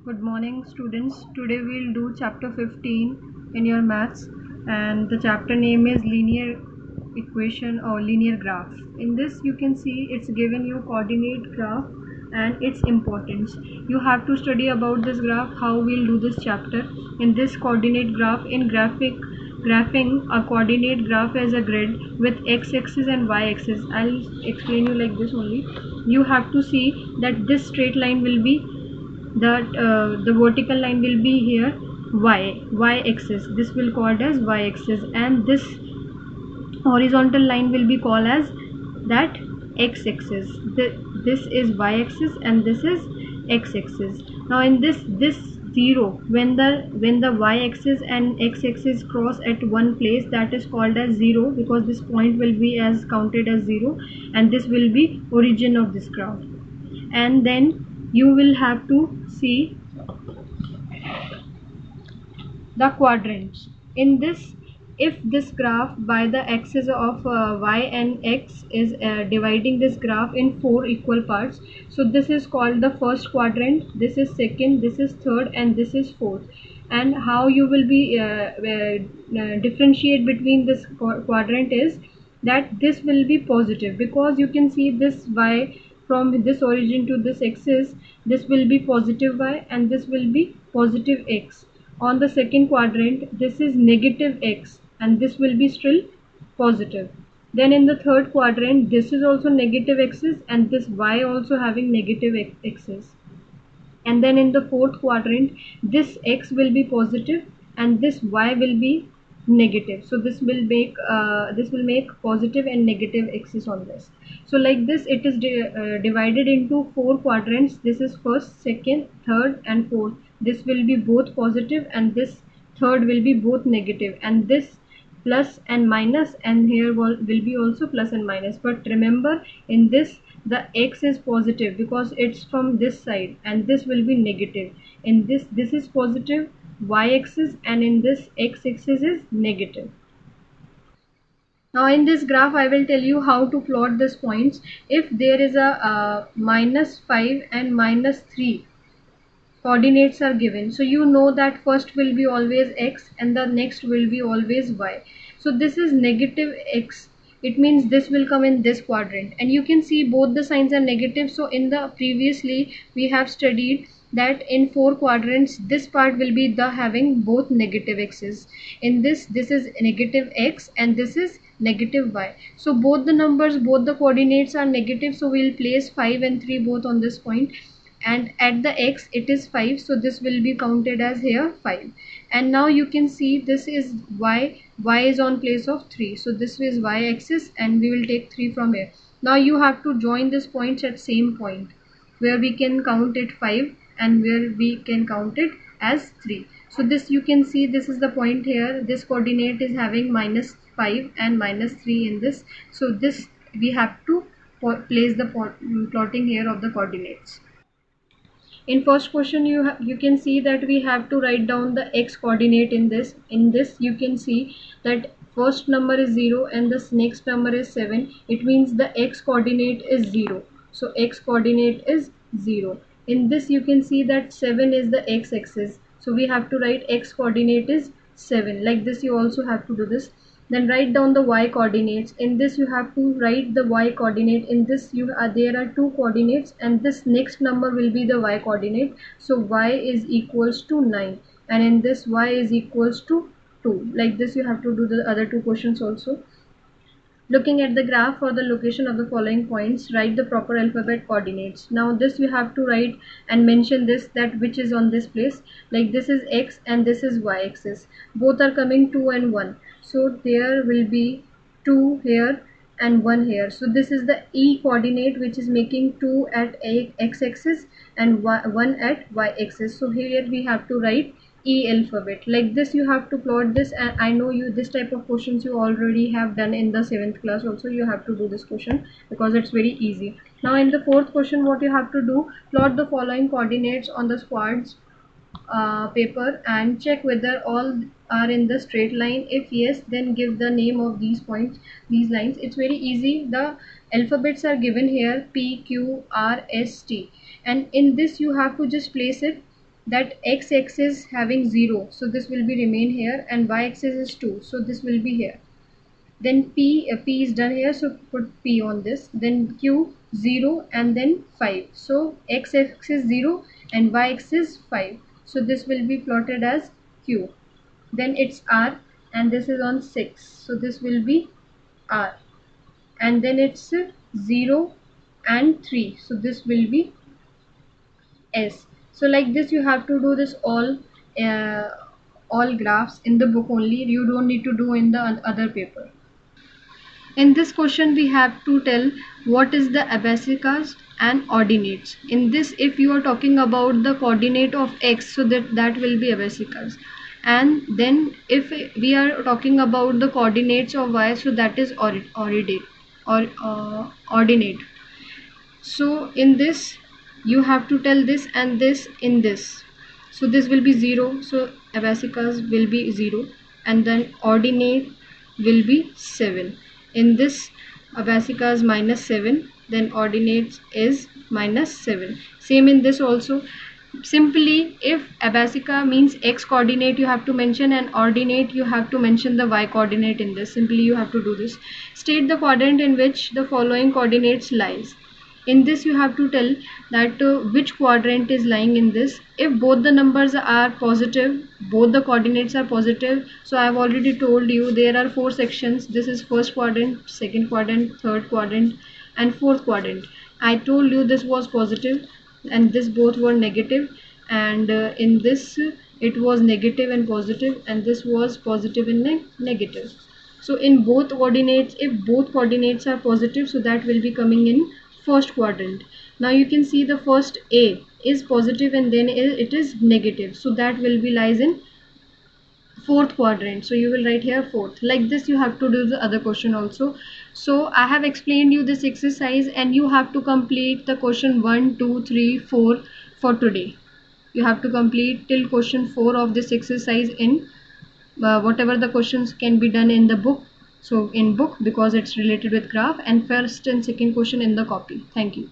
Good morning, students. Today we'll do chapter 15 in your maths, and the chapter name is linear equation or linear graph. In this, you can see it's given you coordinate graph and its importance. You have to study about this graph, how we'll do this chapter. In this coordinate graph, in graphing a coordinate graph as a grid with x-axis and y-axis. I'll explain you like this only. You have to see that this straight line will be the vertical line will be here y axis. This will called as y-axis, and this horizontal line will be called as that x-axis. This is y-axis and this is x-axis. Now in this zero, when the y-axis and x-axis cross at one place, that is called as zero, because this point will be as counted as zero, and this will be origin of this graph. And then you will have to see the quadrants. In this, if this graph by the axis of y and x is dividing this graph in four equal parts, so this is called the first quadrant, this is second, this is third, and this is fourth. And how you will be differentiate between this quadrant is that this will be positive, because you can see this y from this origin to this axis, this will be positive y and this will be positive x. On the second quadrant, this is negative x and this will be still positive. Then in the third quadrant, this is also negative x's and this y also having negative x's. And then in the fourth quadrant, this x will be positive and this y will be negative. So this will make positive and negative x's on this. So like this, it is divided into four quadrants. This is first, second, third, and fourth. This will be both positive and this third will be both negative, and this plus and minus, and here will be also plus and minus. But remember, in this the x is positive because it's from this side, and this will be negative. In this is positive y-axis, and in this x-axis is negative. Now in this graph I will tell you how to plot these points. If there is a -5 and -3 coordinates are given, so you know that first will be always x and the next will be always y. So this is negative x, it means this will come in this quadrant, and you can see both the signs are negative. So in the previously we have studied that in four quadrants this part will be the having both negative x's. In this is negative x and this is negative y. So both the numbers, both the coordinates are negative, so we'll place 5 and 3 both on this point, and at the x it is 5, so this will be counted as here 5. And now you can see this is y is on place of 3, so this is y-axis and we will take 3 from here. Now you have to join these points at same point where we can count it 5 and where we can count it as 3. So this, you can see this is the point here, this coordinate is having -5 and -3 in this, so this we have to place the plotting here of the coordinates. In first question, you can see that we have to write down the x coordinate in this you can see that first number is 0 and this next number is 7. It means the x coordinate is 0, so x coordinate is 0. In this you can see that 7 is the x-axis, so we have to write x coordinate is 7. Like this you also have to do this. Then write down the y coordinates. In this you have to write the y coordinate. In this there are two coordinates and this next number will be the y coordinate, so y is equals to 9, and in this y is equals to 2. Like this you have to do the other two questions also. Looking at the graph, for the location of the following points, write the proper alphabet coordinates. Now this you have to write and mention this, that which is on this place. Like this is x and this is y axis. Both are coming 2 and 1. So there will be 2 here and 1 here. So this is the E coordinate, which is making 2 at x axis and 1 at y axis. So here we have to write E alphabet. Like this you have to plot this, and I know you this type of questions you already have done in the 7th class also. You have to do this question because it's very easy. Now in the fourth question, what you have to do, plot the following coordinates on the squads paper and check whether all are in the straight line. If yes, then give the name of these points, these lines. It's very easy. The alphabets are given here, P, Q, R, S, T, and in this you have to just place it that x-axis having 0, so this will be remain here, and y-axis is 2, so this will be here. Then p is done here, so put p on this. Then q 0 and then 5, so x-axis 0 and y-axis 5, so this will be plotted as q. Then it's r, and this is on 6, so this will be r. And then it's 0 and 3, so this will be s. So like this you have to do this uh, all graphs in the book only, you don't need to do in the other paper. In this question we have to tell what is the abscissas and ordinates. In this, if you are talking about the coordinate of x, so that will be abscissas. And then if we are talking about the coordinates of y, so that is ordinate. So in this you have to tell this and this in this. So this will be 0, so abscissas will be 0, and then ordinate will be 7. In this, abscissas minus 7, then ordinates is minus 7. Same in this also. Simply, if abscissa means x coordinate, you have to mention, and ordinate you have to mention the y coordinate in this. Simply you have to do this. State the quadrant in which the following coordinates lies. In this you have to tell that which quadrant is lying in this. If both the numbers are positive, both the coordinates are positive, so I have already told you there are 4 sections. This is first quadrant, second quadrant, third quadrant, and fourth quadrant. I told you this was positive and this both were negative, and in this it was negative and positive, and this was positive and negative. So in both coordinates, if both coordinates are positive, so that will be coming in first quadrant. Now you can see the first a is positive and then it is negative, so that will be lies in fourth quadrant, so you will write here fourth. Like this you have to do the other question also. So I have explained you this exercise, and you have to complete the question 1 2 3 4 for today. You have to complete till question 4 of this exercise in whatever the questions can be done in the book, so in book, because it's related with graph, and first and second question in the copy. Thank you.